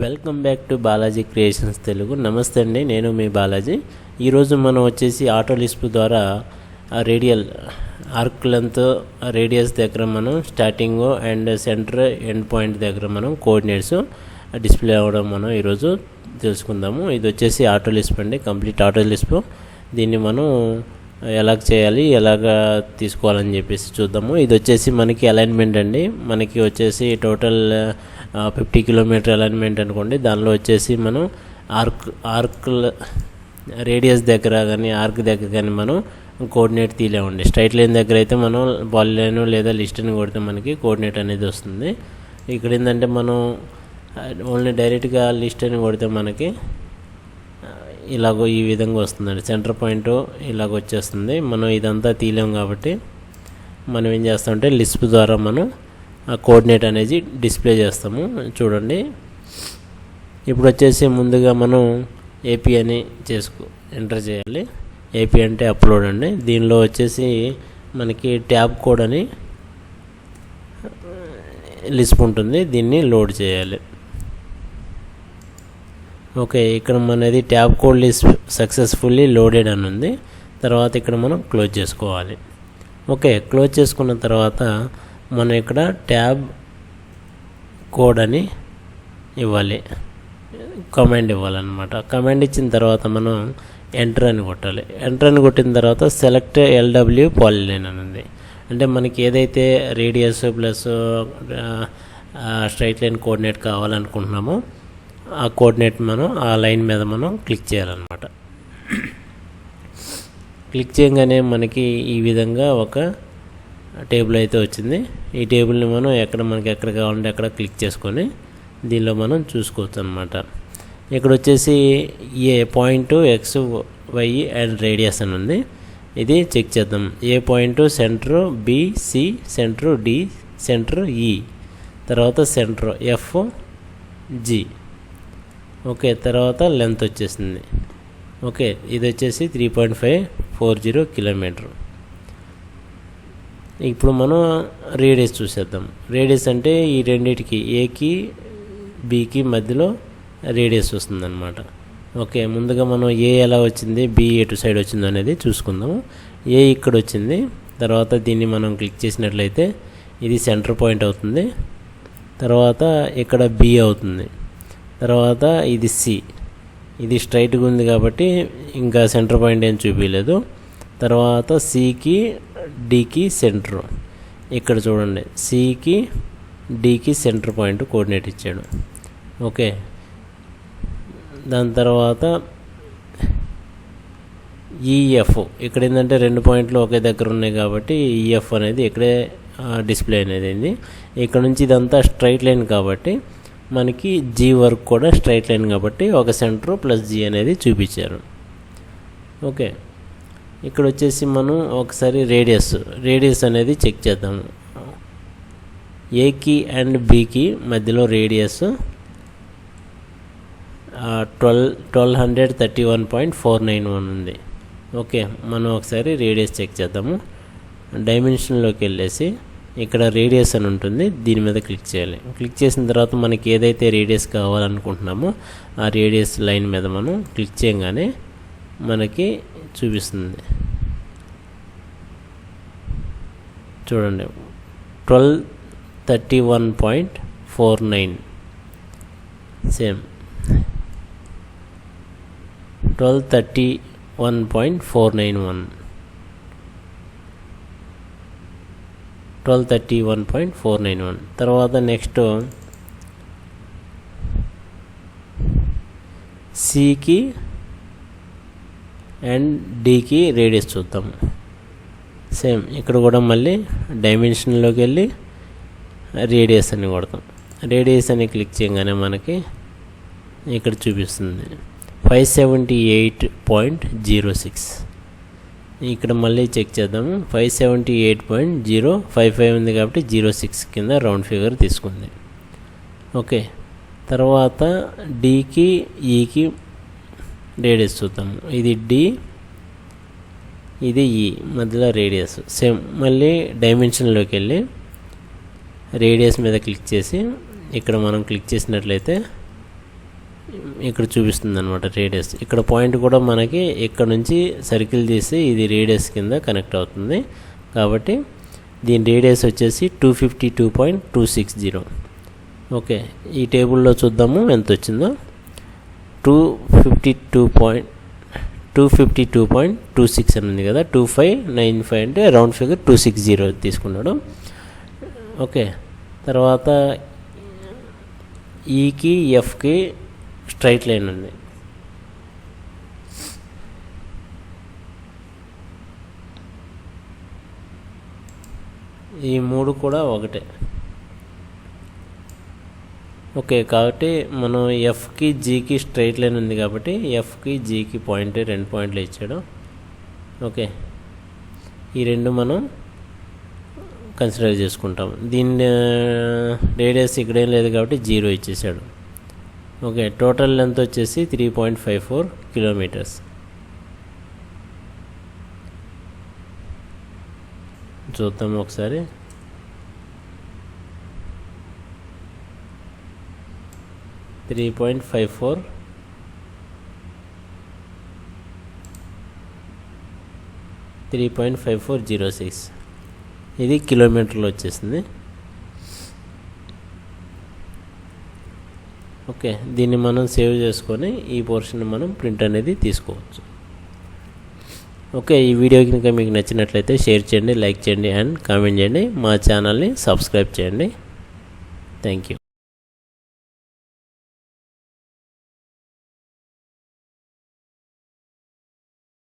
Welcome back to Balaji creations Telugu. నమస్తే అండి, నేను మీ బాలాజీ. ఈరోజు మనం వచ్చేసి ఆటో లిస్ప్ ద్వారా రేడియల్ ఆర్క్ లెంత్ రేడియస్ దగ్గర మనం starting and centre end point దగ్గర మనం కోఆర్డినేట్స్ డిస్ప్లే అవ్వడం మనం ఈరోజు తెలుసుకుందాము. ఇది వచ్చేసి ఆటో లిస్ప్ అండి, కంప్లీట్ ఆటో లిస్ప్. దీన్ని మనం ఎలాగ చేయాలి, ఎలాగ తీసుకోవాలని చెప్పేసి చూద్దాము. ఇది వచ్చేసి మనకి అలైన్మెంట్ అండి. మనకి వచ్చేసి టోటల్ 50 కిలోమీటర్ అలైన్మెంట్ అనుకోండి. దానిలో వచ్చేసి మనం ఆర్క్ రేడియస్ దగ్గర కానీ ఆర్క్ దగ్గర కానీ మనం కోఆర్డినేట్ తీయలేమండి. స్ట్రైట్ లైన్ దగ్గర అయితే మనం పాలిలైన్ లేదా లిస్ట్ని కొడితే మనకి కోఆర్డినేట్ అనేది వస్తుంది. ఇక్కడ ఏంటంటే మనం ఓన్లీ డైరెక్ట్గా లిస్ట్ అని కొడితే మనకి ఇలాగో ఈ విధంగా వస్తుందండి. సెంటర్ పాయింట్ ఇలాగ వచ్చేస్తుంది. మనం ఇదంతా తీయలేం కాబట్టి మనం ఏం చేస్తామంటే లిస్ప్ ద్వారా మనం ఆ కోఆర్డినేట్ అనేది డిస్ప్లే చేస్తాము. చూడండి, ఇప్పుడు వచ్చేసి ముందుగా మనం ఏపీ అని ఎంటర్ చేయాలి. ఏపీ అంటే అప్లోడ్ అండి. దీనిలో వచ్చేసి మనకి ట్యాబ్ కోడ్ అని లిస్ప్ ఉంటుంది, దీన్ని లోడ్ చేయాలి. ఓకే, ఇక్కడ మనది tab code list successfully loaded అని ఉంది. తర్వాత ఇక్కడ మనం క్లోజ్ చేసుకోవాలి. ఓకే, క్లోజ్ చేసుకున్న తర్వాత మనం ఇక్కడ ట్యాబ్ కోడ్ అని ఇవ్వాలి, కమాండ్ ఇవ్వాలన్నమాట. కమాండ్ ఇచ్చిన తర్వాత మనం ఎంటర్ అని కొట్టాలి. ఎంటర్ అని కొట్టిన తర్వాత సెలెక్ట్ ఎల్డబ్ల్యూ పాలిలైన్ అని ఉంది. అంటే మనకి ఏదైతే radius plus straight line coordinate కావాలనుకుంటున్నామో ఆ కోఆర్డినేట్ మనం ఆ లైన్ మీద మనం క్లిక్ చేయాలన్నమాట. క్లిక్ చేయగానే మనకి ఈ విధంగా ఒక టేబుల్ అయితే వచ్చింది. ఈ టేబుల్ని మనం మనకి ఎక్కడ కావాలంటే అక్కడ క్లిక్ చేసుకొని దీనిలో మనం చూసుకోవచ్చు అన్నమాట. ఇక్కడ వచ్చేసి a point x y and radius అని ఉంది. ఇది చెక్ చేద్దాం. A point centre B, C centre, D centre, E తర్వాత సెంటర్ ఎఫ్, జి. ఓకే, తర్వాత లెంత్ వచ్చేసింది. ఓకే, ఇది వచ్చేసి 3.540 కిలోమీటర్. ఇప్పుడు మనం రేడియస్ చూసేద్దాం. రేడియస్ అంటే ఈ రెండింటికి ఏకి బికి మధ్యలో రేడియస్ వస్తుందన్నమాట. ఓకే, ముందుగా మనం ఏ ఎలా వచ్చింది, బి ఎటు సైడ్ వచ్చిందో అనేది చూసుకుందాము. ఏ ఇక్కడ వచ్చింది. తర్వాత దీన్ని మనం క్లిక్ చేసినట్లయితే ఇది సెంటర్ పాయింట్ అవుతుంది. తర్వాత ఇక్కడ బి అవుతుంది. తర్వాత ఇది సి, ఇది స్ట్రైట్గా ఉంది కాబట్టి ఇంకా సెంటర్ పాయింట్ ఏం చూపించలేదు. తర్వాత సికి డికి సెంటర్, ఇక్కడ చూడండి సికి డికి సెంటర్ పాయింట్ కోఆర్డినేట్ ఇచ్చాడు. ఓకే, దాని తర్వాత ఈఎఫ్, ఇక్కడ ఏంటంటే 2 పాయింట్లు ఒకే దగ్గర ఉన్నాయి కాబట్టి ఈఎఫ్ అనేది ఇక్కడే డిస్ప్లే అనేది అయింది. ఇక్కడ నుంచి ఇదంతా స్ట్రైట్ లైన్ కాబట్టి మనకి జీ వర్క్ కూడా స్ట్రైట్ లైన్ కాబట్టి ఒక సెంటర్ ప్లస్ జీ అనేది చూపించారు. ఓకే, ఇక్కడ వచ్చేసి మనం ఒకసారి రేడియస్ అనేది చెక్ చేద్దాము. ఏకి అండ్ బికి మధ్యలో రేడియస్ 1231.491 ఉంది. ఓకే, మనం ఒకసారి రేడియస్ చెక్ చేద్దాము. డైమెన్షన్లోకి వెళ్ళేసి ఇక్కడ రేడియస్ అని ఉంటుంది, దీని మీద క్లిక్ చేయాలి. క్లిక్ చేసిన తర్వాత మనకి ఏదైతే రేడియస్ కావాలనుకుంటున్నామో ఆ రేడియస్ లైన్ మీద మనం క్లిక్ చేయగానే మనకి చూపిస్తుంది. చూడండి, 1231.49 సేమ్ 1231.491 1231.491. తర్వాత నెక్స్ట్ సికి అండ్ డికి రేడియస్ చూద్దాం. సేమ్ ఇక్కడ కూడా మళ్ళీ డైమెన్షన్లోకి వెళ్ళి రేడియస్ అని కొడతాం. రేడియస్ అని క్లిక్ చేయగానే మనకి ఇక్కడ చూపిస్తుంది 578.06. ఇక్కడ మళ్ళీ చెక్ చేద్దాము. 578.055 ఉంది కాబట్టి 06 కింద రౌండ్ ఫిగర్ తీసుకుంది. ఓకే, తర్వాత డికి ఈకి రేడియస్ చూద్దాము. ఇది డి, ఇది ఈ మధ్యలో రేడియస్. సేమ్ మళ్ళీ డైమెన్షన్లోకి వెళ్ళి రేడియస్ మీద క్లిక్ చేసి ఇక్కడ మనం క్లిక్ చేసినట్లయితే ఇక్కడ చూపిస్తుంది అనమాట రేడియస్. ఇక్కడ పాయింట్ కూడా మనకి ఇక్కడ నుంచి సర్కిల్ తీసి ఇది రేడియస్ కింద కనెక్ట్ అవుతుంది. కాబట్టి దీని రేడియస్ వచ్చేసి 252.260. ఓకే, ఈ టేబుల్లో చూద్దాము ఎంత వచ్చిందో. 252.26 అని ఉంది కదా, 2595 అంటే రౌండ్ ఫిగర్ 260 తీసుకున్నాడు. ఓకే, తర్వాత ఈకి ఎఫ్కి స్ట్రైట్ లైన్ ఉంది. ఈ మూడు కూడా ఒకటే. ఓకే, కాబట్టి మనం ఎఫ్కి జీకి స్ట్రైట్ లైన్ ఉంది కాబట్టి ఎఫ్కి జీకి పాయింట్ 2 పాయింట్లు ఇచ్చాడు. ఓకే, ఈ రెండు మనం కన్సిడర్ చేసుకుంటాం. దీన్ని రేడియస్ ఇక్కడేం లేదు కాబట్టి 0 ఇచ్చేసాడు. ఓకే, టోటల్ లెంత్ వచ్చేసి 3.54 కిలోమీటర్స్. చూద్దాం ఒకసారి. $3.5406 ఇది కిలోమీటర్లో వచ్చేసింది. ఓకే, దీన్ని మనం సేవ్ చేసుకొని ఈ పోర్షన్ మనం ప్రింట్ అనేది తీసుకోవచ్చు. ఓకే, ఈ వీడియో కనుక మీకు నచ్చినట్లయితే షేర్ చేయండి, లైక్ చేయండి అండ్ కామెంట్ చేయండి. మా ఛానల్ని సబ్స్క్రైబ్ చేయండి. Thank you.